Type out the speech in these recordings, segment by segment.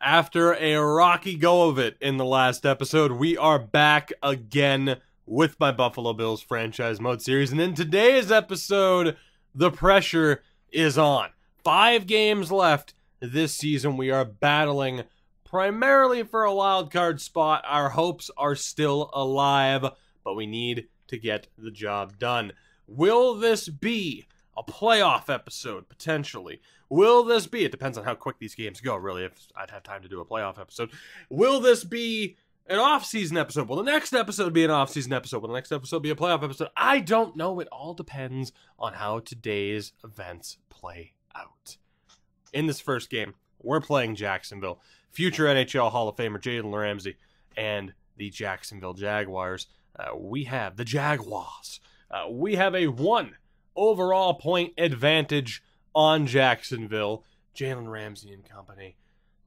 After a rocky go of it in the last episode, we are back again with my Buffalo Bills franchise mode series. And in today's episode, the pressure is on. 5 games left this season. We are battling primarily for a wild card spot. Our hopes are still alive, but we need to get the job done. Will this be a playoff episode, potentially? Will this be, it depends on how quick these games go, really, if I'd have time to do a playoff episode. Will this be an off-season episode? Will the next episode be an off-season episode? Will the next episode be a playoff episode? I don't know. It all depends on how today's events play out. In this first game, we're playing Jacksonville. Future NHL Hall of Famer Jalen Ramsey and the Jacksonville Jaguars. We have the Jaguars. We have a 1 overall point advantage on Jacksonville. Jalen Ramsey and company.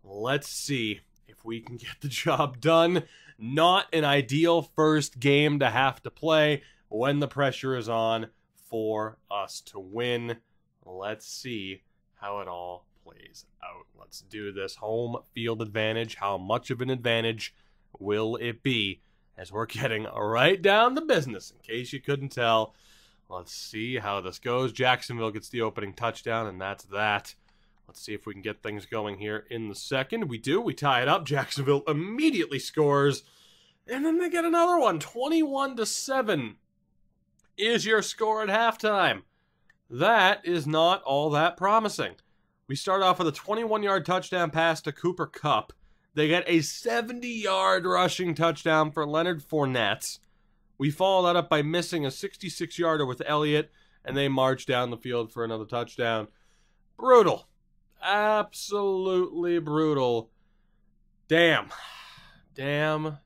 Let's see if we can get the job done. Not an ideal first game to have to play when the pressure is on for us to win. Let's see how it all plays out. Let's do this. Home field advantage. How much of an advantage will it be as we're getting right down to business, in case you couldn't tell? Let's see how this goes. Jacksonville gets the opening touchdown, and that's that. Let's see if we can get things going here in the second. We do. We tie it up. Jacksonville immediately scores, and then they get another one. 21-7 is your score at halftime. That is not all that promising. We start off with a 21-yard touchdown pass to Cooper Kupp. They get a 70-yard rushing touchdown for Leonard Fournette. We follow that up by missing a 66-yarder with Elliott, and they march down the field for another touchdown. Brutal. Absolutely brutal. Damn. Damn.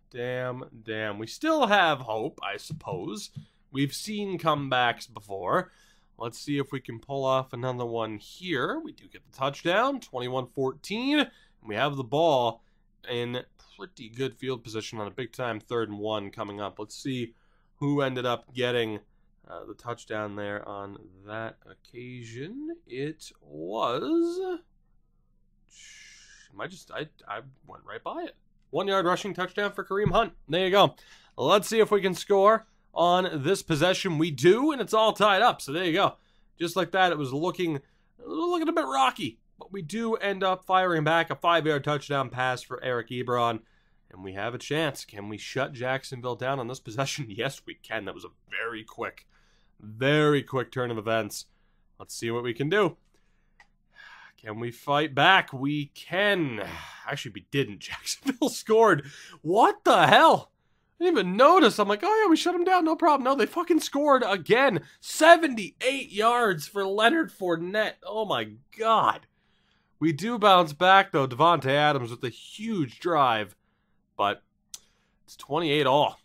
We still have hope, I suppose. We've seen comebacks before. Let's see if we can pull off another one here. We do get the touchdown, 21-14. And we have the ball in pretty good field position on a big-time 3rd and 1 coming up. Let's see who ended up getting the touchdown there on that occasion. It was... I went right by it. 1-yard rushing touchdown for Kareem Hunt. There you go. Let's see if we can score on this possession. We do, and it's all tied up. So there you go. Just like that, it was looking a bit rocky. But we do end up firing back a 5-yard touchdown pass for Eric Ebron. And we have a chance. Can we shut Jacksonville down on this possession? Yes, we can. That was a very quick turn of events. Let's see what we can do. Can we fight back? We can. Actually, we didn't. Jacksonville scored. What the hell? I didn't even notice. I'm like, oh yeah, we shut them down. No problem. No, they fucking scored again. 78 yards for Leonard Fournette. Oh my God. We do bounce back, though. Devontae Adams with a huge drive. But it's 28-all.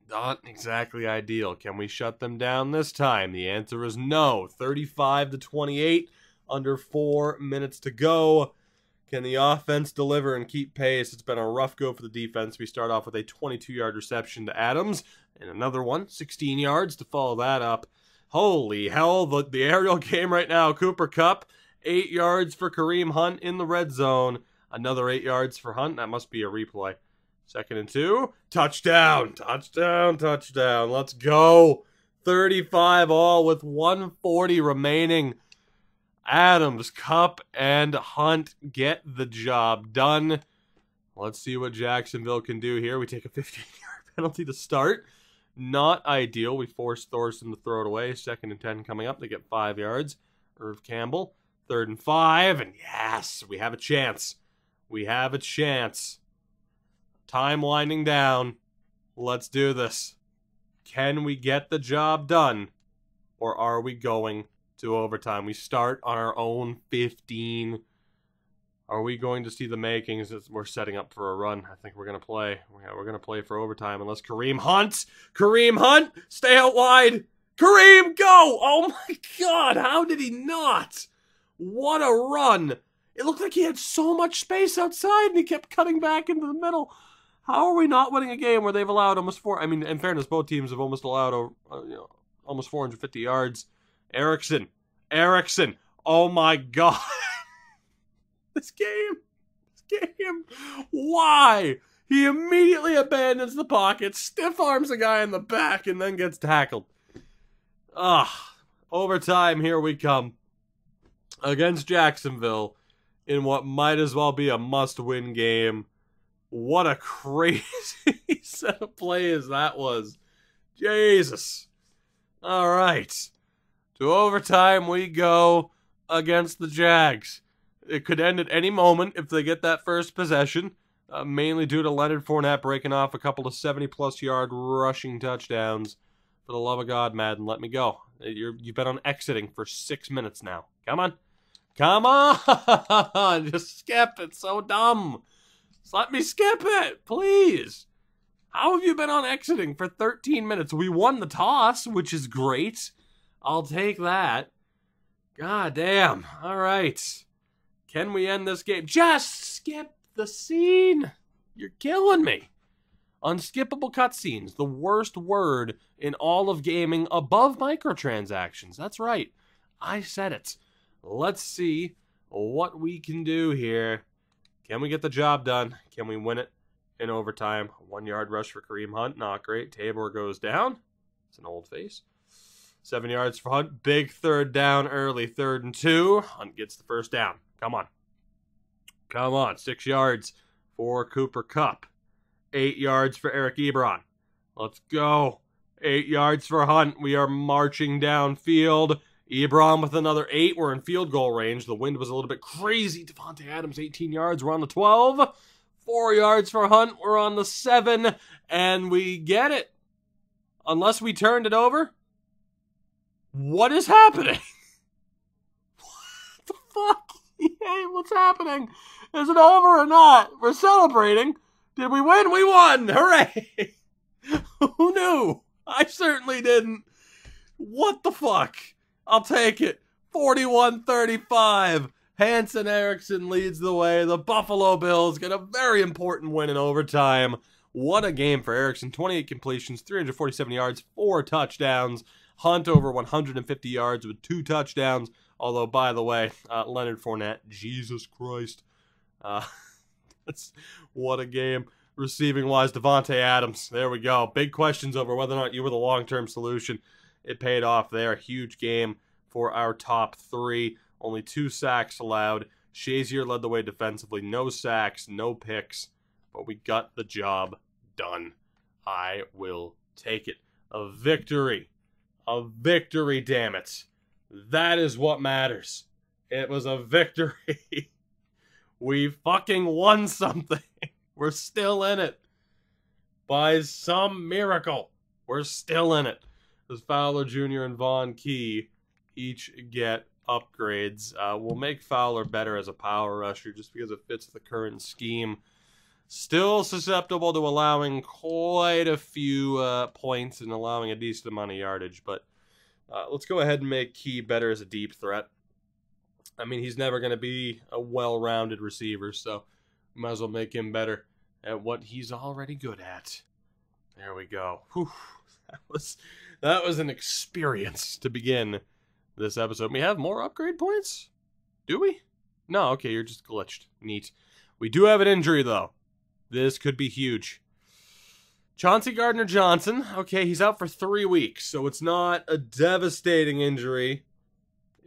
Not exactly ideal. Can we shut them down this time? The answer is no. 35-28. Under 4 minutes to go. Can the offense deliver and keep pace? It's been a rough go for the defense. We start off with a 22-yard reception to Adams. And another one, 16 yards to follow that up. Holy hell, the aerial game right now. Cooper Kupp, 8 yards for Kareem Hunt in the red zone. Another 8 yards for Hunt. That must be a replay. 2nd and 2. Touchdown. Let's go. 35-all with 1:40 remaining. Adams, Kupp, and Hunt get the job done. Let's see what Jacksonville can do here. We take a 15-yard penalty to start. Not ideal. We force Thorson to throw it away. 2nd and 10 coming up. They get 5 yards. Irv Campbell, 3rd and 5. And yes, we have a chance. Time winding down. Let's do this. Can we get the job done? Or are we going to overtime? We start on our own 15. Are we going to see the makings? We're setting up for a run. I think we're going to play. We're going to play for overtime unless Kareem Hunt, stay out wide. Kareem, go! Oh my God, how did he not? What a run. It looked like he had so much space outside and he kept cutting back into the middle. How are we not winning a game where they've allowed almost in fairness, both teams have almost allowed almost 450 yards. Erickson. Oh my God. This game game. Why? He immediately abandons the pocket, stiff arms a guy in the back, and then gets tackled. Overtime, here we come. Against Jacksonville in what might as well be a must-win game. What a crazy set of plays that was. Jesus. All right. To overtime we go against the Jags. It could end at any moment if they get that first possession, mainly due to Leonard Fournette breaking off a couple of 70-plus yard rushing touchdowns. For the love of God, Madden, let me go. You've been on exiting for 6 minutes now. Come on. Come on. Just skip. It's so dumb. Just let me skip it, please. How have you been on exiting for 13 minutes? We won the toss, which is great. I'll take that. God damn. All right. Can we end this game? Just skip the scene. You're killing me. Unskippable cutscenes, the worst word in all of gaming above microtransactions. That's right. I said it. Let's see what we can do here. Can we get the job done? Can we win it in overtime? 1 yard rush for Kareem Hunt. Not great. Tabor goes down. It's an old face. 7 yards for Hunt. Big third down early. 3rd and 2. Hunt gets the first down. Come on. Come on. 6 yards for Cooper Kupp. 8 yards for Eric Ebron. Let's go. 8 yards for Hunt. We are marching downfield. Ebron with another 8. We're in field goal range. The wind was a little bit crazy. Davante Adams, 18 yards. We're on the 12. 4 yards for Hunt. We're on the 7. And we get it. Unless we turned it over. What is happening? What the fuck? Hey, what's happening? Is it over or not? We're celebrating. Did we win? We won! Hooray! Who knew? I certainly didn't. What the fuck? I'll take it. 41-35. Hanson Erickson leads the way. The Buffalo Bills get a very important win in overtime. What a game for Erickson. 28 completions, 347 yards, 4 touchdowns. Hunt over 150 yards with 2 touchdowns. Although, by the way, Leonard Fournette, Jesus Christ. What a game. Receiving-wise, Davante Adams. There we go. Big questions over whether or not you were the long-term solution. It paid off there. A huge game for our top 3. Only 2 sacks allowed. Shazier led the way defensively. No sacks, no picks. But we got the job done. I will take it. A victory. A victory, damn it. That is what matters. It was a victory. We fucking won something. We're still in it. By some miracle, we're still in it. As Fowler Jr. and Von Key each get upgrades. We'll make Fowler better as a power rusher just because it fits the current scheme. Still susceptible to allowing quite a few points and allowing a decent amount of yardage. But let's go ahead and make Key better as a deep threat. I mean, he's never going to be a well-rounded receiver, so we might as well make him better at what he's already good at. There we go. Whew. That was an experience to begin this episode. We have more upgrade points? Do we? No, okay, you're just glitched. Neat. We do have an injury, though. This could be huge. Chauncey Gardner-Johnson. Okay, he's out for 3 weeks, so it's not a devastating injury.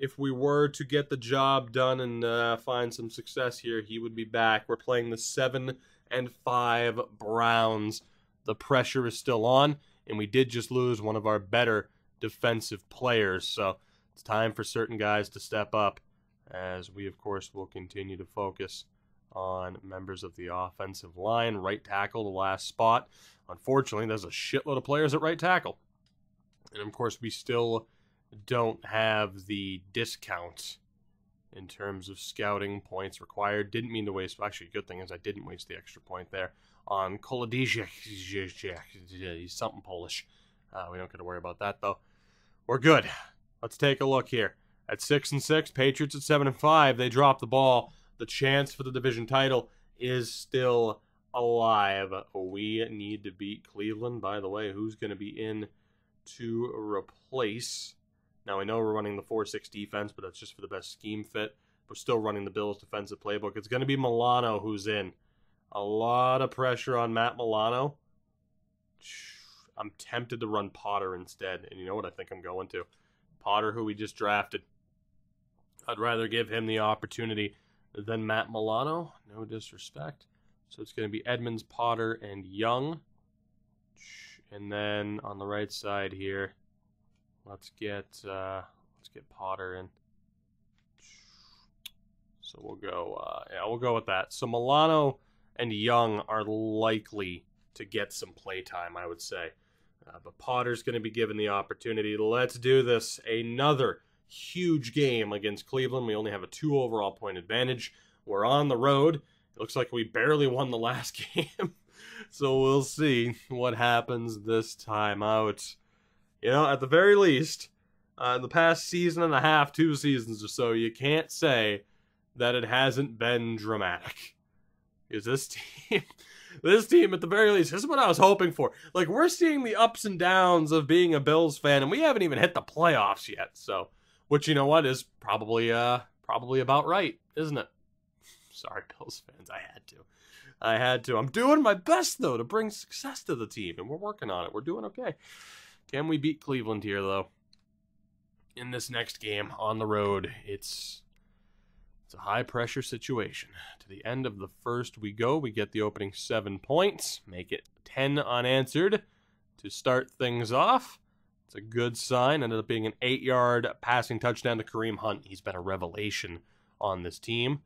If we were to get the job done and find some success here, he would be back. We're playing the 7-5 Browns. The pressure is still on, and we did just lose one of our better defensive players. So it's time for certain guys to step up, as we, of course, will continue to focus on members of the offensive line. Right tackle, the last spot. Unfortunately, there's a shitload of players at right tackle. And, of course, we still don't have the discount in terms of scouting points required. Didn't mean to waste. Actually, good thing is I didn't waste the extra point there on Kolodijek. He's something Polish. We don't got to worry about that, though. We're good. Let's take a look here. At 6-6, Patriots at 7-5. They drop the ball. The chance for the division title is still alive. We need to beat Cleveland. By the way, who's going to be in to replace? Now, I know we're running the 4-6 defense, but that's just for the best scheme fit. we're still running the Bills defensive playbook. It's going to be Milano who's in. A lot of pressure on Matt Milano. I'm tempted to run Potter instead. And you know what I think I'm going to? Potter, who we just drafted. I'd rather give him the opportunity than Matt Milano. No disrespect. So it's going to be Edmonds, Potter, and Young. And then on the right side here, let's get Potter in. So we'll go with that. So Milano and Young are likely to get some play time, I would say. But Potter's going to be given the opportunity. Let's do this. Another huge game against Cleveland. We only have a 2 overall point advantage. We're on the road. It looks like we barely won the last game. So we'll see what happens this time out. You know, at the very least, in the past season and a half, 2 seasons or so, you can't say that it hasn't been dramatic. Because this team, at the very least, this is what I was hoping for. Like, we're seeing the ups and downs of being a Bills fan, and we haven't even hit the playoffs yet. So, which, you know what, is probably about right, isn't it? Sorry, Bills fans, I had to. I'm doing my best, though, to bring success to the team, and we're working on it. We're doing okay. Can we beat Cleveland here, though? In this next game on the road, it's a high-pressure situation. To the end of the first we go. We get the opening 7 points. Make it 10 unanswered to start things off. It's a good sign. Ended up being an 8-yard passing touchdown to Kareem Hunt. He's been a revelation on this team.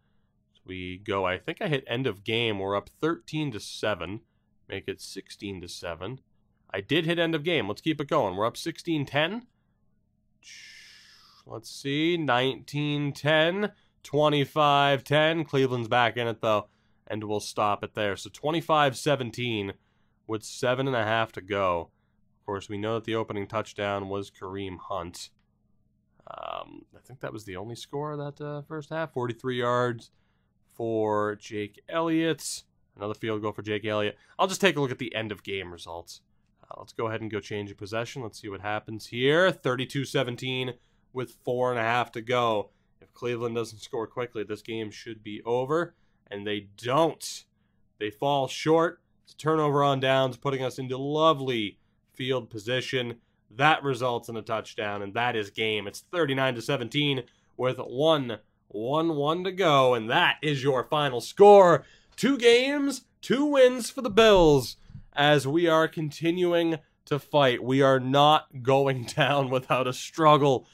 We go, I think I hit end of game. We're up 13-7. Make it 16-7. I did hit end of game. Let's keep it going. We're up 16-10. Let's see. 19-10. 25-10. Cleveland's back in it, though. And we'll stop it there. So 25-17 with 7.5 to go. Of course, we know that the opening touchdown was Kareem Hunt. I think that was the only score of that first half. 43 yards for Jake Elliott. Another field goal for Jake Elliott. I'll just take a look at the end of game results. Let's go ahead and go change of possession. Let's see what happens here. 32-17 with 4.5 to go. If Cleveland doesn't score quickly, this game should be over. And they don't. They fall short. It's a turnover on downs, putting us into lovely field position. That results in a touchdown, and that is game. It's 39-17 with 1-1 to go, and that is your final score. 2 games, 2 wins for the Bills as we are continuing to fight. We are not going down without a struggle.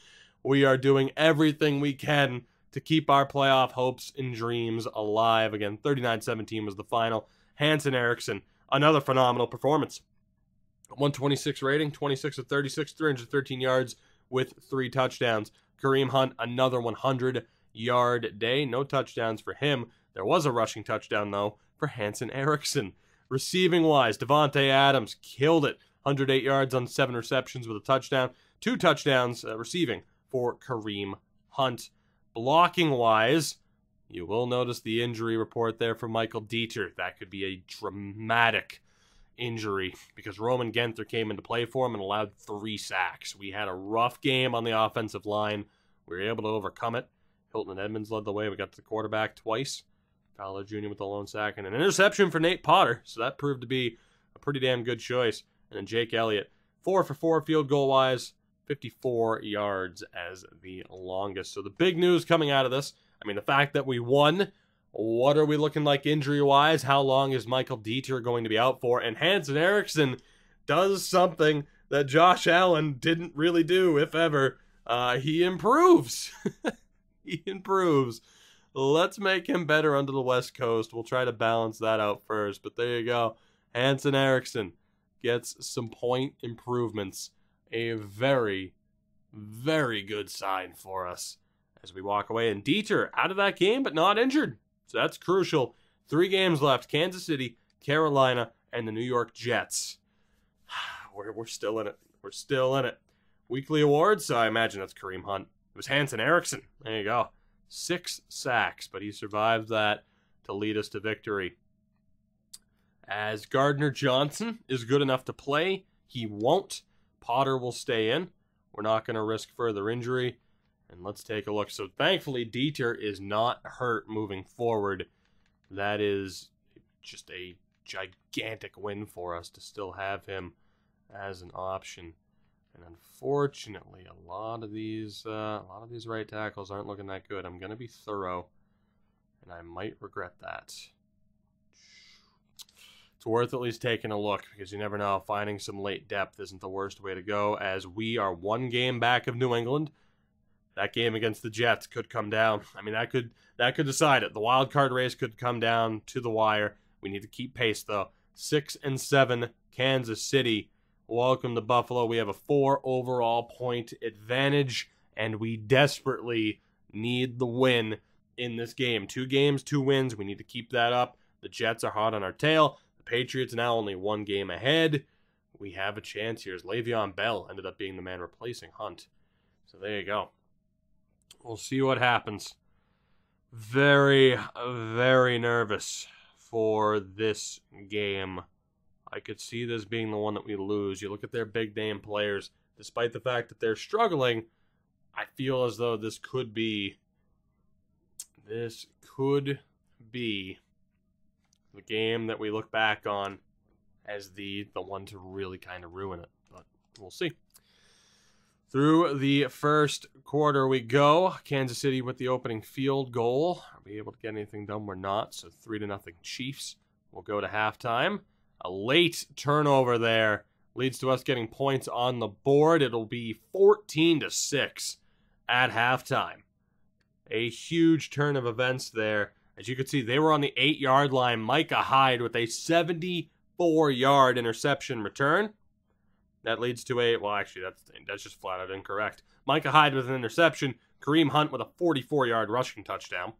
We are doing everything we can to keep our playoff hopes and dreams alive. Again, 39-17 was the final. Hanson Erickson, another phenomenal performance. 126 rating, 26 of 36, 313 yards with 3 touchdowns. Kareem Hunt, another 100-yard day. No touchdowns for him. There was a rushing touchdown, though, for Hanson Erickson. Receiving-wise, Devontae Adams killed it. 108 yards on 7 receptions with a touchdown. 2 touchdowns receiving for Kareem Hunt. Blocking-wise, you will notice the injury report there for Michael Dieter. That could be a dramatic injury because Roman Genther came into play for him and allowed 3 sacks. We had a rough game on the offensive line. We were able to overcome it. Hilton and Edmonds led the way. We got to the quarterback twice. Fowler Jr. with the lone sack and an interception for Nate Potter. So that proved to be a pretty damn good choice. And then Jake Elliott, 4 for 4 field goal wise, 54 yards as the longest. So the big news coming out of this, I mean, the fact that we won. What are we looking like injury-wise? How long is Michael Dieter going to be out for? And Hanson Erickson does something that Josh Allen didn't really do, if ever. He improves. He improves. Let's make him better under the West Coast. We'll try to balance that out first. But there you go. Hanson Erickson gets some point improvements. A very, very good sign for us as we walk away. And Dieter out of that game, but not injured. So that's crucial. 3 games left. Kansas City, Carolina, and the New York Jets. We're still in it. We're still in it. Weekly awards, so I imagine that's Kareem Hunt. It was Hanson Erickson. There you go. 6 sacks, but he survived that to lead us to victory. As Gardner Johnson is good enough to play, he won't. Potter will stay in. We're not going to risk further injury. And let's take a look. So thankfully, Dieter is not hurt moving forward. That is just a gigantic win for us to still have him as an option. And unfortunately, a lot of these right tackles aren't looking that good. I'm going to be thorough, and I might regret that. It's worth at least taking a look, because you never know. Finding some late depth isn't the worst way to go, as we are one game back of New England. That game against the Jets could come down. I mean, that could decide it. The wild card race could come down to the wire. We need to keep pace, though. 6-7, Kansas City. Welcome to Buffalo. We have a 4 overall point advantage, and we desperately need the win in this game. 2 games, 2 wins. We need to keep that up. The Jets are hot on our tail. The Patriots now only 1 game ahead. We have a chance here, as Le'Veon Bell ended up being the man replacing Hunt. So there you go. We'll see what happens. Very, very nervous for this game. I could see this being the one that we lose. You look at their big name players, despite the fact that they're struggling, I feel as though this could be the game that we look back on as the one to really kind of ruin it. But we'll see. Through the first quarter we go. Kansas City with the opening field goal. Are we able to get anything done? We're not. So 3-0 Chiefs. We'll go to halftime. A late turnover there leads to us getting points on the board. It'll be 14-6 at halftime. A huge turn of events there. As you can see, they were on the 8-yard line. Micah Hyde with a 74-yard interception return. That leads to that's just flat out incorrect. Micah Hyde with an interception. Kareem Hunt with a 44-yard rushing touchdown.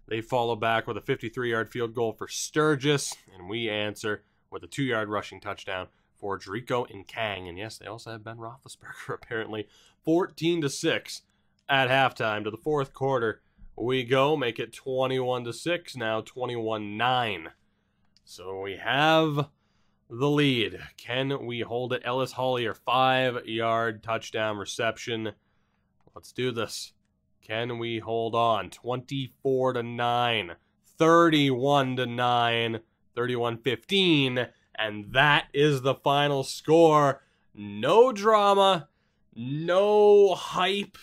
They follow back with a 53-yard field goal for Sturgis, and we answer with a 2-yard rushing touchdown for Jericho and Kang. And yes, they also have Ben Roethlisberger, apparently. 14-6 at halftime. To the fourth quarter we go. Make it 21-6, now 21-9. So we have the lead. Can we hold it? Ellis Hollier, 5-yard touchdown reception. Let's do this. Can we hold on? 24-9, 31-9, 31-15, and that is the final score. No drama, no hype,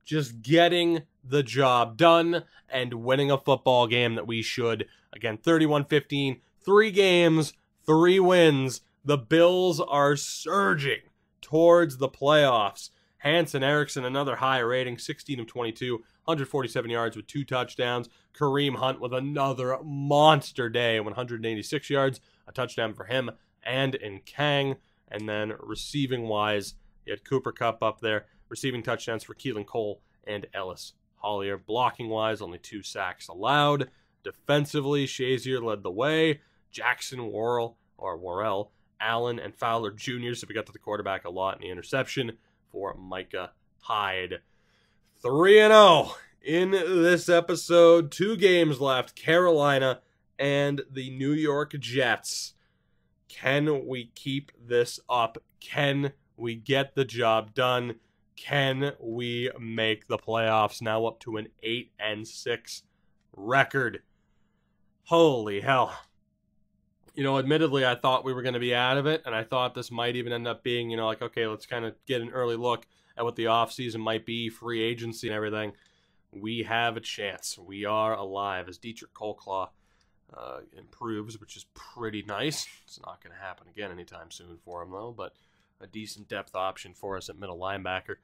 just getting the job done and winning a football game that we should. Again, 31-15, 3 games, 3 wins. The Bills are surging towards the playoffs. Hanson Erickson, another high rating, 16 of 22, 147 yards with 2 touchdowns. Kareem Hunt with another monster day, 186 yards, a touchdown for him and in Kang. And then receiving-wise, you had Cooper Kupp up there, receiving touchdowns for Keelan Cole and Ellis Hollier. Blocking-wise, only 2 sacks allowed. Defensively, Shazier led the way. Jackson Worrell, Allen, and Fowler Jr., so we got to the quarterback a lot in the interception for Micah Hyde. 3-0 in this episode. 2 games left. Carolina and the New York Jets. Can we keep this up? Can we get the job done? Can we make the playoffs? Now up to an 8-6 record. Holy hell. You know, admittedly, I thought we were going to be out of it, and I thought this might even end up being, like, okay, let's kind of get an early look at what the offseason might be, free agency and everything. We have a chance. We are alive as Dietrich Colclaw improves, which is pretty nice. It's not going to happen again anytime soon for him, though, but a decent depth option for us at middle linebacker,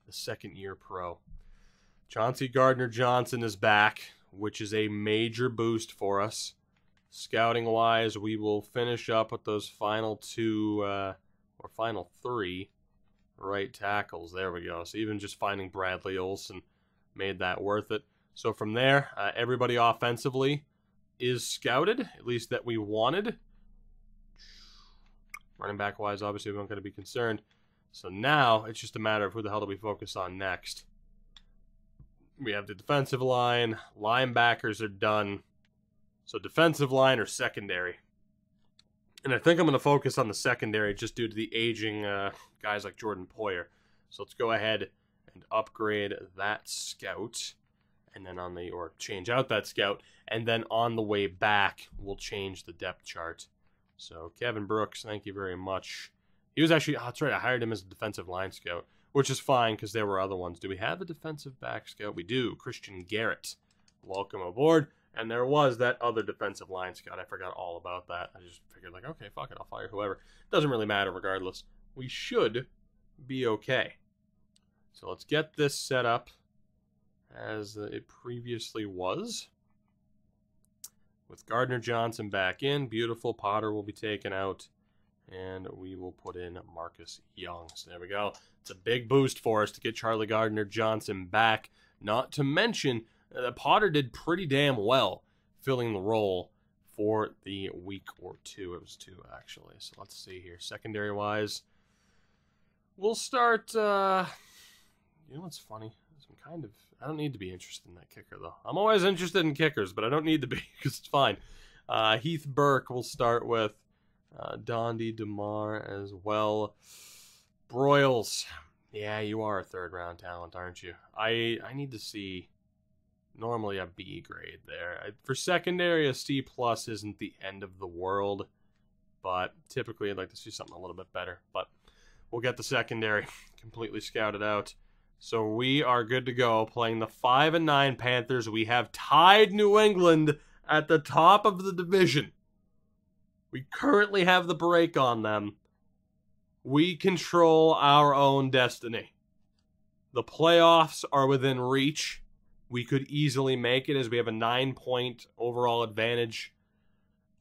the second-year pro. Chauncey Gardner-Johnson is back, which is a major boost for us. Scouting-wise, we will finish up with those final 2, or final 3 right tackles. There we go. So even just finding Bradley Olson made that worth it. So from there, everybody offensively is scouted, at least that we wanted. Running back-wise, obviously, we aren't going to be concerned. So now, it's just a matter of who the hell do we focus on next. We have the defensive line. Linebackers are done. So defensive line or secondary. And I think I'm going to focus on the secondary just due to the aging guys like Jordan Poyer. So let's go ahead and upgrade that scout. And then or change out that scout. And then on the way back, we'll change the depth chart. So Kevin Brooks, thank you very much. He was actually, that's right, I hired him as a defensive line scout, which is fine because there were other ones. Do we have a defensive back scout? We do. Christian Garrett, welcome aboard. And there was that other defensive line scout. I forgot all about that. I just figured, like, okay, fuck it, I'll fire whoever. Doesn't really matter regardless. We should be okay. So let's get this set up as it previously was. With Gardner Johnson back in, beautiful. Potter will be taken out. And we will put in Marcus Young. So there we go. It's a big boost for us to get Charlie Gardner Johnson back. Not to mention, Potter did pretty damn well filling the role for the week or two. It was 2, actually. So let's see here. Secondary-wise, we'll start... you know what's funny? I don't need to be interested in that kicker, though. I'm always interested in kickers, but I don't need to be because it's fine. Heath Burke will start with. Dondi DeMar as well. Broyles. Yeah, you are a third-round talent, aren't you? I need to see normally a B grade there. For secondary, a C+ isn't the end of the world, but typically I'd like to see something a little bit better. But we'll get the secondary completely scouted out. So we are good to go playing the 5-9 Panthers. We have tied New England at the top of the division. We currently have the break on them. We control our own destiny. The playoffs are within reach. We could easily make it as we have a 9-point overall advantage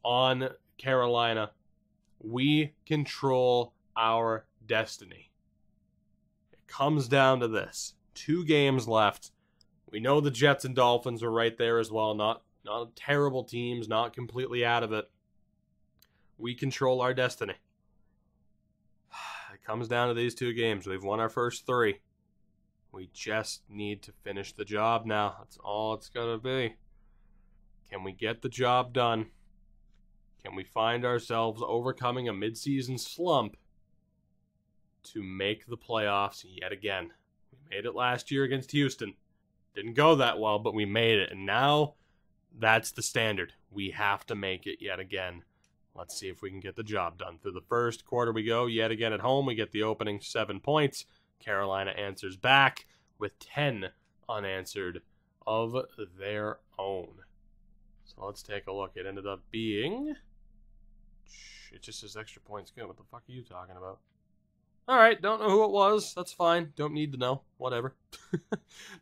on Carolina. We control our destiny. It comes down to this. 2 games left. We know the Jets and Dolphins are right there as well. Not terrible teams, not completely out of it. We control our destiny. It comes down to these 2 games. We've won our first 3. We just need to finish the job now. That's all it's going to be. Can we get the job done? Can we find ourselves overcoming a midseason slump to make the playoffs yet again? We made it last year against Houston. Didn't go that well, but we made it. And now that's the standard. We have to make it yet again. Let's see if we can get the job done. Through the first quarter we go, yet again at home. We get the opening 7 points. Carolina answers back with 10 unanswered of their own. So let's take a look. It ended up being... It just says extra points good. What the fuck are you talking about? Alright, don't know who it was. That's fine. Don't need to know. Whatever.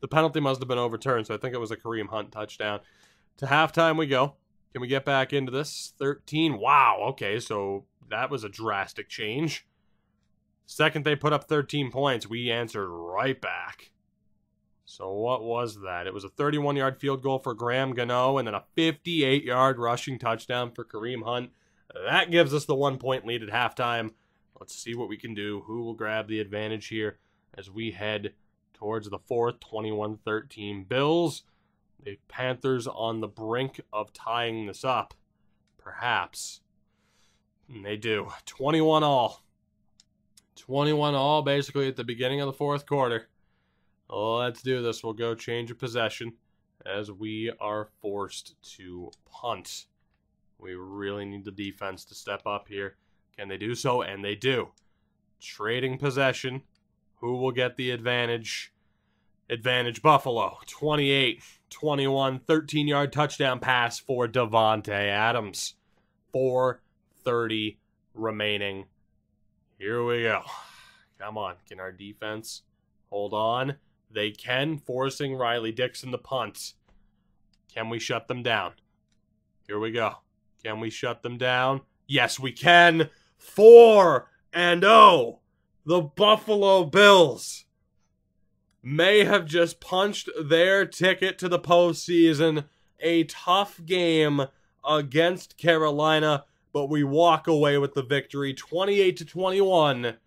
The penalty must have been overturned, so I think it was a Kareem Hunt touchdown. To halftime we go. Can we get back into this? 13. Wow, okay, so that was a drastic change. Second they put up 13 points, we answered right back. So what was that? It was a 31-yard field goal for Graham Gano and then a 58-yard rushing touchdown for Kareem Hunt. That gives us the 1-point lead at halftime. Let's see what we can do. Who will grab the advantage here as we head towards the 4th, 21-13 Bills. The Panthers on the brink of tying this up. Perhaps. And they do. 21 all. 21 all basically at the beginning of the 4th quarter. Let's do this. We'll go change of possession as we are forced to punt. We really need the defense to step up here. Can they do so? And they do. Trading possession. Who will get the advantage? Advantage Buffalo. 28-21, 13-yard touchdown pass for Davante Adams. 4:30 remaining. Here we go. Come on. Can our defense hold on? They can, forcing Riley Dixon to punt. Can we shut them down? Here we go. Can we shut them down? Yes, we can. 4-0. The Buffalo Bills may have just punched their ticket to the postseason. A tough game against Carolina, but we walk away with the victory 28-21.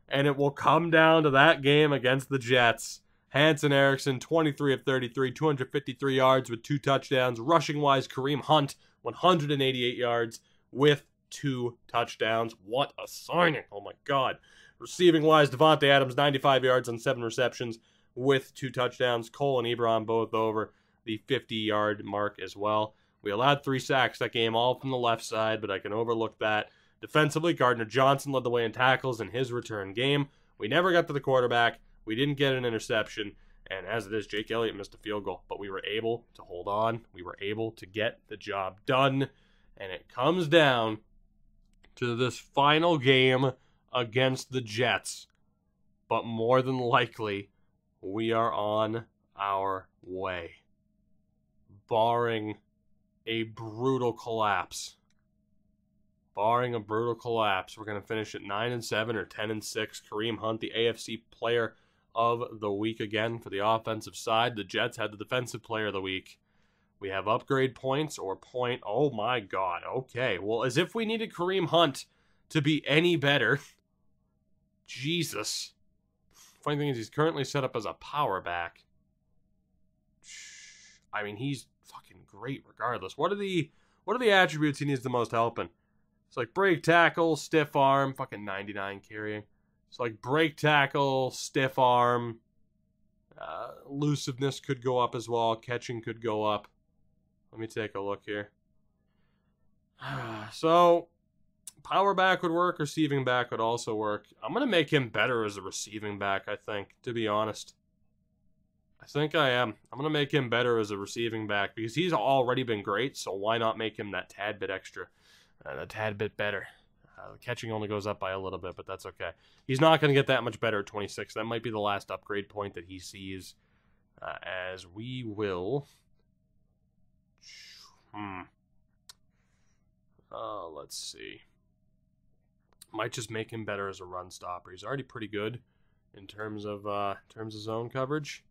And it will come down to that game against the Jets. Hanson Erickson, 23 of 33, 253 yards with 2 touchdowns. Rushing-wise, Kareem Hunt, 188 yards with 2 touchdowns. What a signing. Oh, my God. Receiving-wise, Davante Adams, 95 yards on 7 receptions. with 2 touchdowns. Cole and Ebron both over the 50-yard mark as well. We allowed 3 sacks that game, all from the left side, but I can overlook that. Defensively, Gardner Johnson led the way in tackles in his return game. We never got to the quarterback. We didn't get an interception. And as it is, Jake Elliott missed a field goal. But we were able to hold on. We were able to get the job done. And it comes down to this final game against the Jets. But more than likely, we are on our way. Barring a brutal collapse. We're going to finish at 9-7 or 10-6. Kareem Hunt, the AFC Player of the Week again for the offensive side. The Jets had the Defensive Player of the Week. We have upgrade points or point. Oh my God. Okay. Well, as if we needed Kareem Hunt to be any better. Jesus. Funny thing is, he's currently set up as a power back. I mean, he's fucking great regardless. What are the attributes he needs the most help in? It's like break tackle, stiff arm, fucking 99 carrying. It's like break tackle, stiff arm, elusiveness could go up as well. Catching could go up. Let me take a look here. So, power back would work. Receiving back would also work. I'm going to make him better as a receiving back, I think, to be honest. I think I am. I'm going to make him better as a receiving back because he's already been great, so why not make him that tad bit extra, a tad bit better. The catching only goes up by a little bit, but that's okay. He's not going to get that much better at 26. That might be the last upgrade point that he sees, as we will... let's see. Might just make him better as a run stopper. He's already pretty good in terms of zone coverage.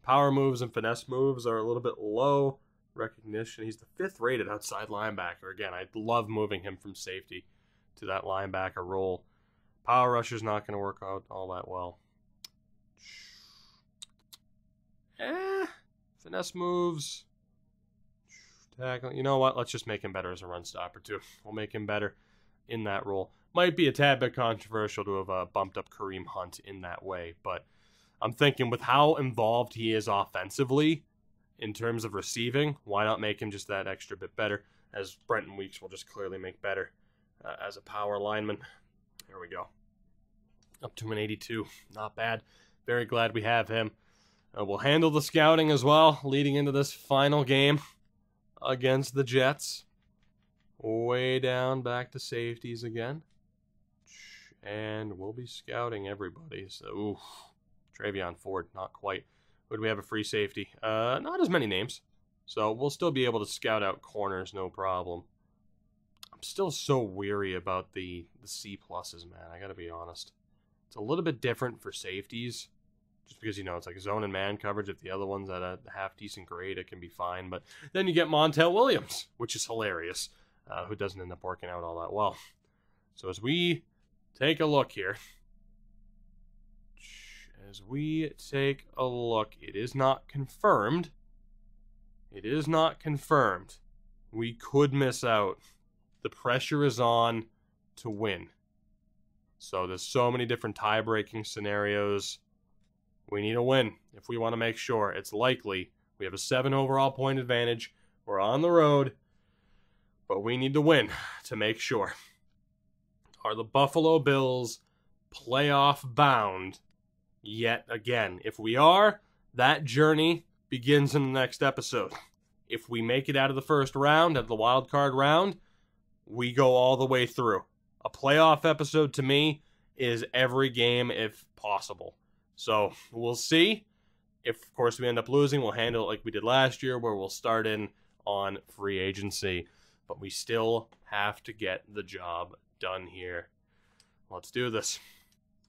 Power moves and finesse moves are a little bit low. Recognition. He's the 5th rated outside linebacker. Again, I love moving him from safety to that linebacker role. Power rusher's not going to work out all that well. Finesse moves. Tackle. You know what? Let's just make him better as a run stopper too. We'll make him better in that role. Might be a tad bit controversial to have bumped up Kareem Hunt in that way, but I'm thinking with how involved he is offensively in terms of receiving, why not make him just that extra bit better, as Brenton Weeks will just clearly make better as a power lineman. There we go. Up to an 82. Not bad. Very glad we have him. We'll handle the scouting as well, leading into this final game against the Jets. Way down back to safeties again. And we'll be scouting everybody. So, oof. Travion Ford, not quite. Would we have a free safety? Not as many names. So we'll still be able to scout out corners, no problem. I'm still so weary about the C pluses, man. I gotta be honest. It's a little bit different for safeties. Just because, you know, it's like zone and man coverage. If the other one's at a half-decent grade, it can be fine. But then you get Montel Williams, which is hilarious, who doesn't end up working out all that well. So as we take a look here, it is not confirmed. It is not confirmed. We could miss out. The pressure is on to win. So there's so many different tie-breaking scenarios. We need a win if we want to make sure. It's likely. We have a 7 overall point advantage. We're on the road. But we need to win to make sure. Are the Buffalo Bills playoff bound yet again? If we are, that journey begins in the next episode. If we make it out of the first round, of the wild card round, we go all the way through. A playoff episode to me is every game if possible. So we'll see. If, of course, we end up losing, we'll handle it like we did last year, where we'll start in on free agency. But we still have to get the job done here. Let's do this.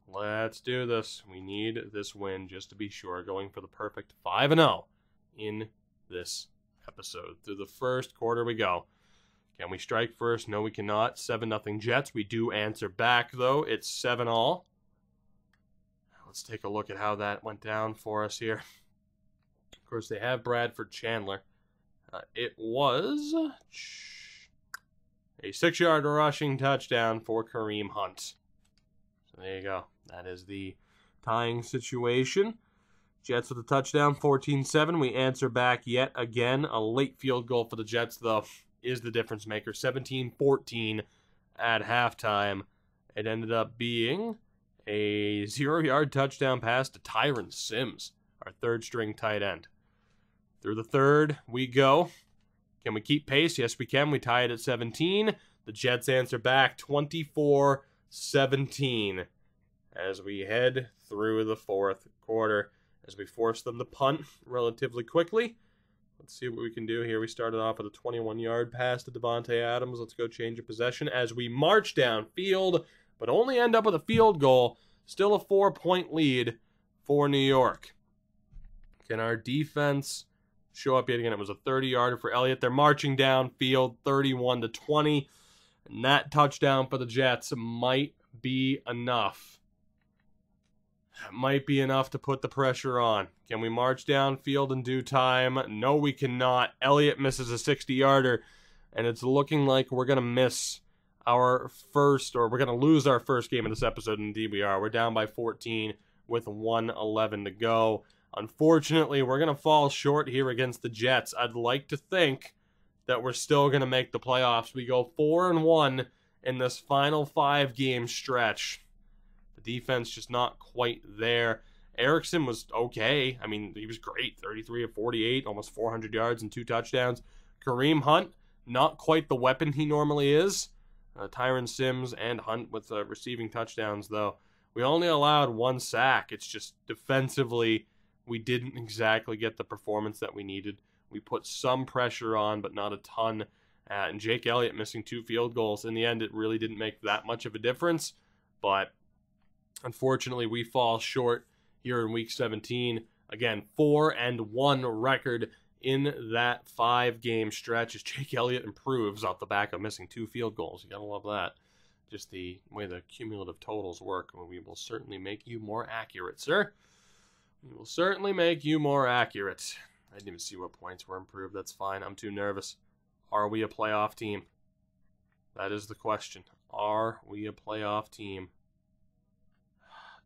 Let's do this. We need this win just to be sure. Going for the perfect 5-0 in this episode. Through the first quarter we go. Can we strike first? No, we cannot. 7-0 Jets. We do answer back, though. It's 7-all. Let's take a look at how that went down for us here. Of course, they have Bradford Chandler. It was a 6-yard rushing touchdown for Kareem Hunt. So there you go. That is the tying situation. Jets with a touchdown, 14-7. We answer back yet again. A late field goal for the Jets, though, is the difference maker. 17-14 at halftime. It ended up being a 0-yard touchdown pass to Tyron Sims, our third-string tight end. Through the third, we go. Can we keep pace? Yes, we can. We tie it at 17. The Jets answer back 24-17 as we head through the fourth quarter, as we force them to punt relatively quickly. Let's see what we can do here. We started off with a 21-yard pass to Devontae Adams. Let's go change of possession as we march downfield, but only end up with a field goal. Still a 4-point lead for New York. Can our defense show up yet again? It was a 30-yarder for Elliott. They're marching downfield, 31-20. And that touchdown for the Jets might be enough. Might be enough to put the pressure on. Can we march downfield in due time? No, we cannot. Elliott misses a 60-yarder, and it's looking like we're going to miss our first, or we're going to lose our first game of this episode. Indeed we are. We're down by 14 with 1:11 to go. Unfortunately, we're going to fall short here against the Jets. I'd like to think that we're still going to make the playoffs. We go 4-1 in this final 5-game stretch. The defense just not quite there. Erickson was okay. I mean, he was great. 33 of 48, almost 400 yards and 2 touchdowns. Kareem Hunt, not quite the weapon he normally is. Tyron Sims and Hunt with receiving touchdowns, though. We only allowed 1 sack. It's just defensively, we didn't exactly get the performance that we needed. We put some pressure on, but not a ton. And Jake Elliott missing 2 field goals. In the end, it really didn't make that much of a difference. But unfortunately, we fall short here in Week 17. Again, 4-1 record in that 5-game stretch as Jake Elliott improves off the back of missing 2 field goals. You gotta love that. Just the way the cumulative totals work. We will certainly make you more accurate, sir. We will certainly make you more accurate. I didn't even see what points were improved. That's fine. I'm too nervous. Are we a playoff team? That is the question. Are we a playoff team?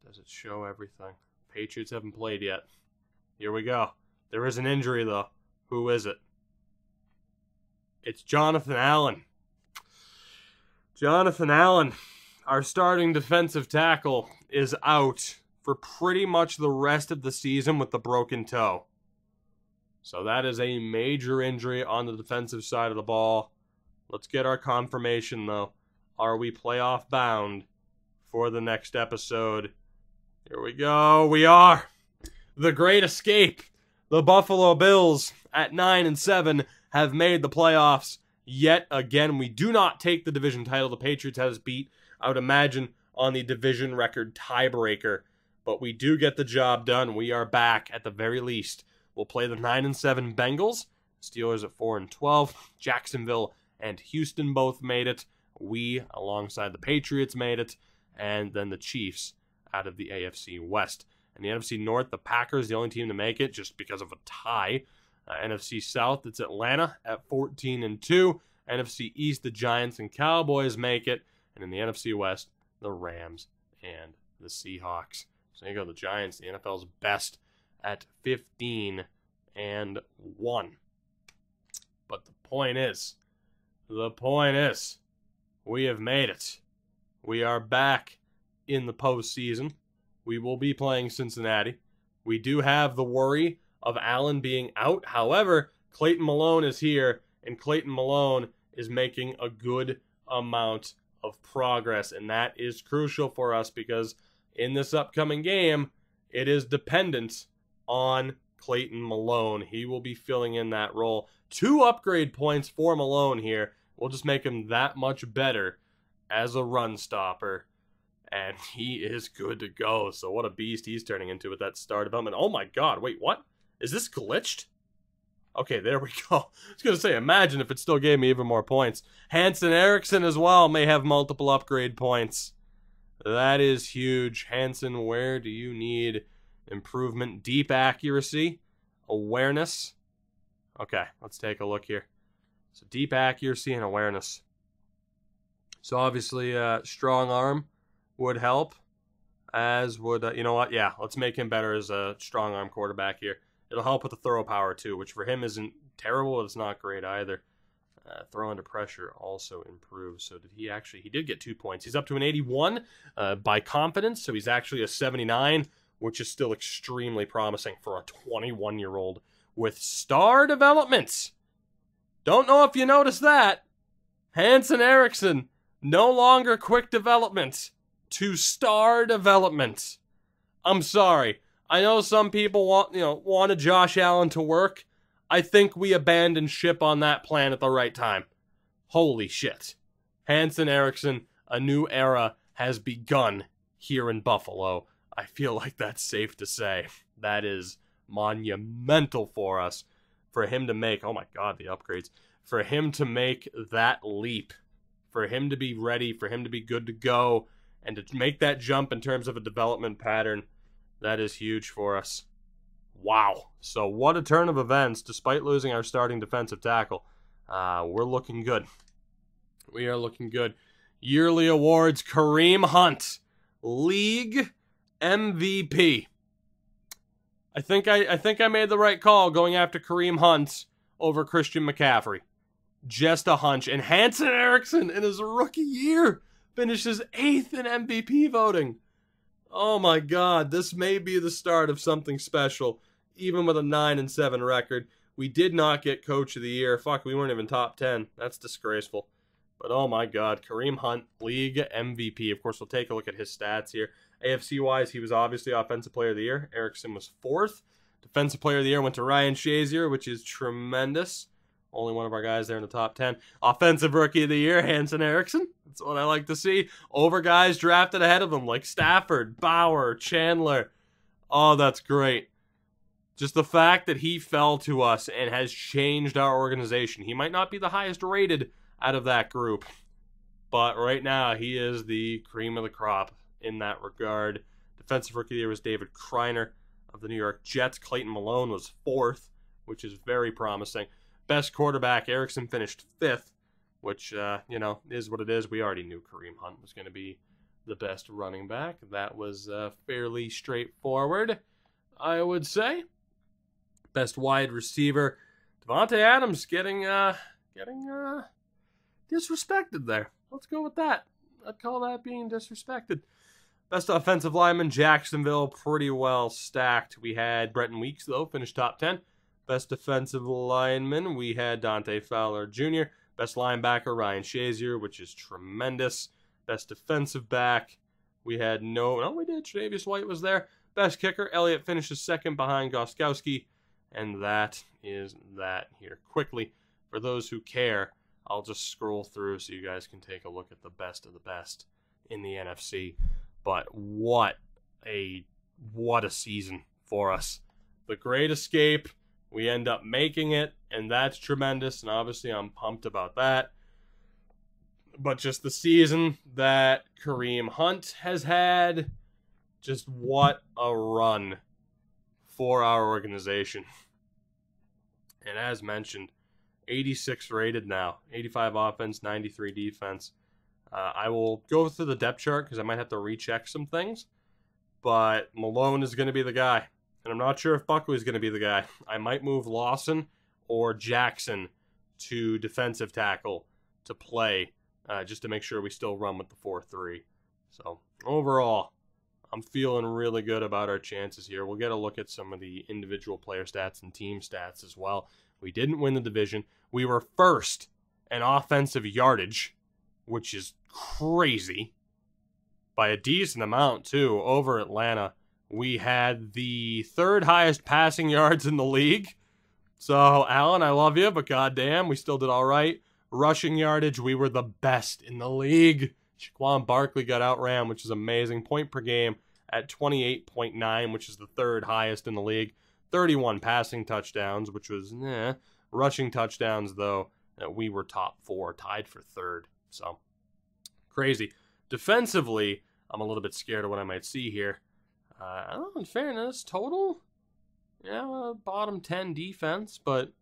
Does it show everything? Patriots haven't played yet. Here we go. There is an injury, though. Who is it? It's Jonathan Allen. Jonathan Allen, our starting defensive tackle, is out for pretty much the rest of the season with the broken toe. So that is a major injury on the defensive side of the ball. Let's get our confirmation, though. Are we playoff bound for the next episode? Here we go. We are. The Great Escape. The Buffalo Bills at 9-7 have made the playoffs yet again. We do not take the division title. The Patriots have us beat, I would imagine, on the division record tiebreaker. But we do get the job done. We are back at the very least. We'll play the 9-7 Bengals. Steelers at 4-12. Jacksonville and Houston both made it. We, alongside the Patriots, made it. And then the Chiefs out of the AFC West. And the NFC North, the Packers, the only team to make it just because of a tie. NFC South, it's Atlanta at 14-2. NFC East, the Giants and Cowboys make it. And in the NFC West, the Rams and the Seahawks. So there you go, the Giants, the NFL's best, at 15-1. But the point is, we have made it. We are back in the postseason. We will be playing Cincinnati. We do have the worry of Allen being out. However, Clayton Malone is here, and Clayton Malone is making a good amount of progress, and that is crucial for us because in this upcoming game, it is dependent on Clayton Malone. He will be filling in that role. 2 upgrade points for Malone here. We'll just make him that much better as a run stopper. And he is good to go. So what a beast he's turning into with that star development. Oh my god, wait, what? Is this glitched? Okay, there we go. I was going to say, imagine if it still gave me even more points. Hanson Erickson as well may have multiple upgrade points. That is huge. Hanson, where do you need improvement? Deep accuracy, awareness. Okay, let's take a look here. So deep accuracy and awareness. So obviously, strong arm would help. As would, you know what? Yeah, let's make him better as a strong arm quarterback here. It'll help with the throw power too, which for him isn't terrible. It's not great either. Throw under pressure also improves. So he did get 2 points. He's up to an 81 by confidence. So he's actually a 79, which is still extremely promising for a 21-year-old with star developments. Don't know if you noticed that. Hansen Erickson, no longer quick development to star development. I'm sorry. I know some people wanted Josh Allen to work. I think we abandoned ship on that plan at the right time. Holy shit. Hansen Erickson, a new era has begun here in Buffalo. I feel like that's safe to say. That is monumental for us. For him to make, oh my God, the upgrades. For him to make that leap. For him to be ready, for him to be good to go, and to make that jump in terms of a development pattern, that is huge for us. Wow. So what a turn of events, despite losing our starting defensive tackle. We're looking good. We are looking good. Yearly awards, Kareem Hunt, League MVP. I think I made the right call going after Kareem Hunt over Christian McCaffrey. Just a hunch. And Hansen Erickson, in his rookie year, finishes 8th in MVP voting. Oh my God, this may be the start of something special. Even with a 9-7 record, we did not get Coach of the Year. Fuck, we weren't even top 10. That's disgraceful. But oh my God, Kareem Hunt, League MVP. Of course, we'll take a look at his stats here. AFC-wise, he was obviously Offensive Player of the Year. Erickson was 4th. Defensive Player of the Year went to Ryan Shazier, which is tremendous. Only one of our guys there in the top 10. Offensive Rookie of the Year, Hansen Erickson. That's what I like to see. Over guys drafted ahead of him, like Stafford, Bauer, Chandler. Oh, that's great. Just the fact that he fell to us and has changed our organization. He might not be the highest rated out of that group, but right now he is the cream of the crop in that regard. Defensive Rookie of the Year was David Kreiner of the New York Jets. Clayton Malone was 4th, which is very promising. Best quarterback, Erickson finished 5th, which, is what it is. We already knew Kareem Hunt was going to be the best running back. That was fairly straightforward, I would say. Best wide receiver, Devontae Adams getting disrespected there. Let's go with that. I'd call that being disrespected. Best offensive lineman, Jacksonville, pretty well stacked. We had Bretton Weeks, though, finished top 10. Best defensive lineman, we had Dante Fowler Jr. Best linebacker, Ryan Shazier, which is tremendous. Best defensive back, we had we did. Tre'Davious White was there. Best kicker, Elliott finishes 2nd behind Gostkowski. And that is that here. Quickly, for those who care, I'll just scroll through so you guys can take a look at the best of the best in the NFC. But what a season for us. The Great Escape, we end up making it, and that's tremendous, and obviously I'm pumped about that. But just the season that Kareem Hunt has had, just what a run for our organization. And as mentioned, 86 rated now, 85 offense, 93 defense. I will go through the depth chart because I might have to recheck some things. But Malone is going to be the guy. And I'm not sure if Buckley is going to be the guy. I might move Lawson or Jackson to defensive tackle to play just to make sure we still run with the 4-3. So overall, I'm feeling really good about our chances here. We'll get a look at some of the individual player stats and team stats as well. We didn't win the division. We were first in offensive yardage, which is crazy, by a decent amount too, over Atlanta. We had the 3rd highest passing yards in the league. So, Allen, I love you, but goddamn, we still did all right. Rushing yardage, we were the best in the league. Shaquan Barkley got outran, which is amazing. Point per game at 28.9, which is the 3rd highest in the league. 31 passing touchdowns, which was rushing touchdowns, though, we were top 4, tied for 3rd. So, crazy. Defensively, I'm a little bit scared of what I might see here. In fairness, total, bottom 10 defense, but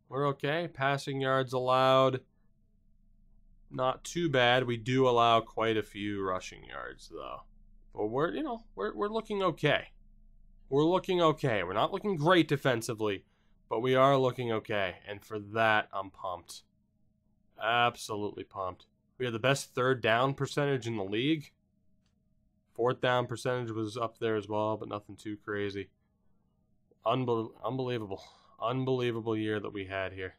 we're okay. Passing yards allowed, not too bad. We do allow quite a few rushing yards, though. But we're looking okay. We're looking okay. We're not looking great defensively, but we are looking okay. And for that, I'm pumped. Absolutely pumped. We have the best third down percentage in the league. Fourth down percentage was up there as well, but nothing too crazy. Unbelievable. Unbelievable year that we had here.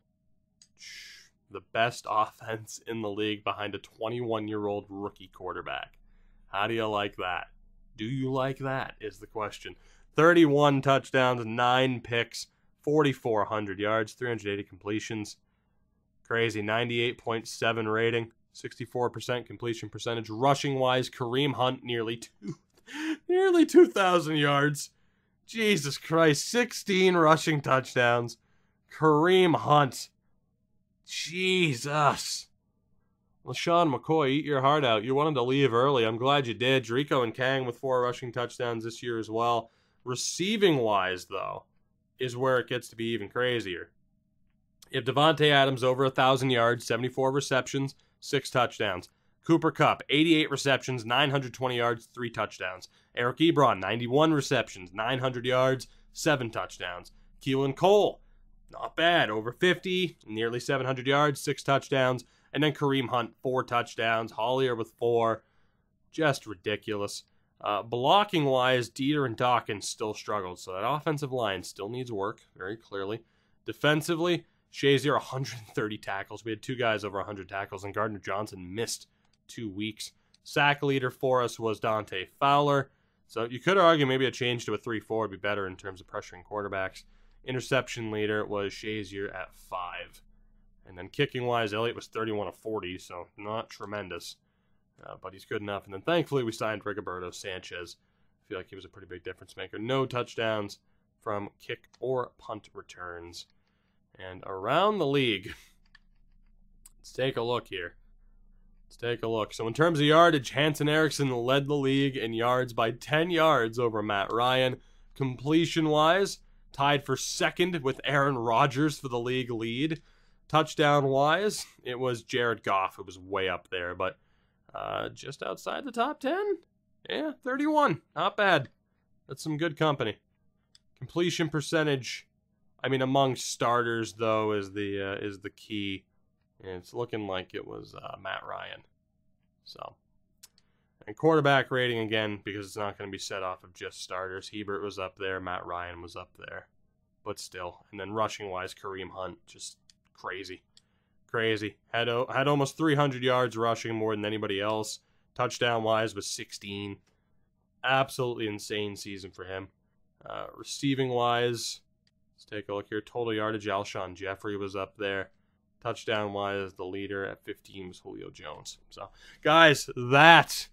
The best offense in the league behind a 21-year-old rookie quarterback. How do you like that? Do you like that is the question. 31 touchdowns, 9 picks, 4,400 yards, 380 completions. Crazy. 98.7 rating, 64% completion percentage. Rushing-wise, Kareem Hunt nearly 2,000 yards. Jesus Christ, 16 rushing touchdowns. Kareem Hunt. Jesus. LaShawn McCoy, eat your heart out. You wanted to leave early. I'm glad you did. Jericho and Kang with 4 rushing touchdowns this year as well. Receiving-wise, though, is where it gets to be even crazier. You have Devontae Adams over 1,000 yards, 74 receptions, 6 touchdowns. Cooper Kupp, 88 receptions, 920 yards, 3 touchdowns. Eric Ebron, 91 receptions, 900 yards, 7 touchdowns. Keelan Cole, not bad, over 50, nearly 700 yards, 6 touchdowns. And then Kareem Hunt, 4 touchdowns. Hollier with 4. Just ridiculous. Blocking-wise, Dieter and Dawkins still struggled, so that offensive line still needs work, very clearly. Defensively, Shazier, 130 tackles. We had 2 guys over 100 tackles, and Gardner Johnson missed 2 weeks. Sack leader for us was Dante Fowler. So you could argue maybe a change to a 3-4 would be better in terms of pressuring quarterbacks. Interception leader was Shazier at 5. And then kicking-wise, Elliott was 31 of 40, so not tremendous. But he's good enough. And then thankfully we signed Rigoberto Sanchez. I feel like he was a pretty big difference maker. No touchdowns from kick or punt returns. And around the league, let's take a look here. Let's take a look. So in terms of yardage, Hanson Erickson led the league in yards by 10 yards over Matt Ryan. Completion-wise, tied for second with Aaron Rodgers for the league lead. Touchdown-wise, it was Jared Goff who was way up there, but just outside the top 10? Yeah, 31. Not bad. That's some good company. Completion percentage, I mean, among starters, though, is the key. And it's looking like it was Matt Ryan. So, and quarterback rating, again, because it's not going to be set off of just starters. Hebert was up there. Matt Ryan was up there. But still. And then rushing-wise, Kareem Hunt, just crazy. Crazy. Had almost 300 yards rushing, more than anybody else. Touchdown-wise was 16. Absolutely insane season for him. Receiving-wise, let's take a look here. Total yardage, Alshon Jeffrey was up there. Touchdown-wise, the leader at 15 was Julio Jones. So, guys, that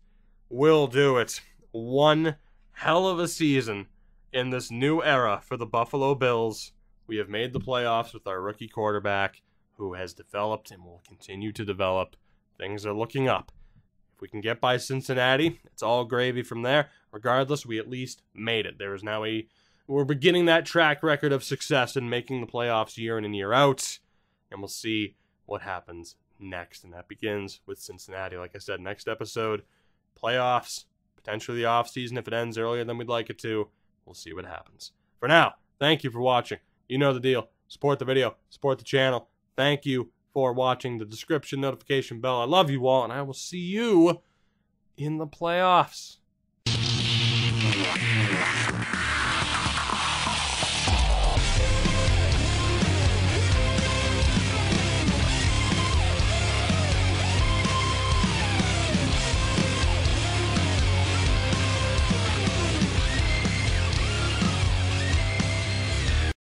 will do it. One hell of a season in this new era for the Buffalo Bills. We have made the playoffs with our rookie quarterback who has developed and will continue to develop. Things are looking up. If we can get by Cincinnati, it's all gravy from there. Regardless, we at least made it. There is now we're beginning that track record of success in making the playoffs year in and year out. And we'll see what happens next. And that begins with Cincinnati. Like I said, next episode, playoffs, potentially the offseason if it ends earlier than we'd like it to. We'll see what happens. For now, thank you for watching. You know the deal. Support the video. Support the channel. Thank you for watching. The description, notification bell. I love you all, and I will see you in the playoffs.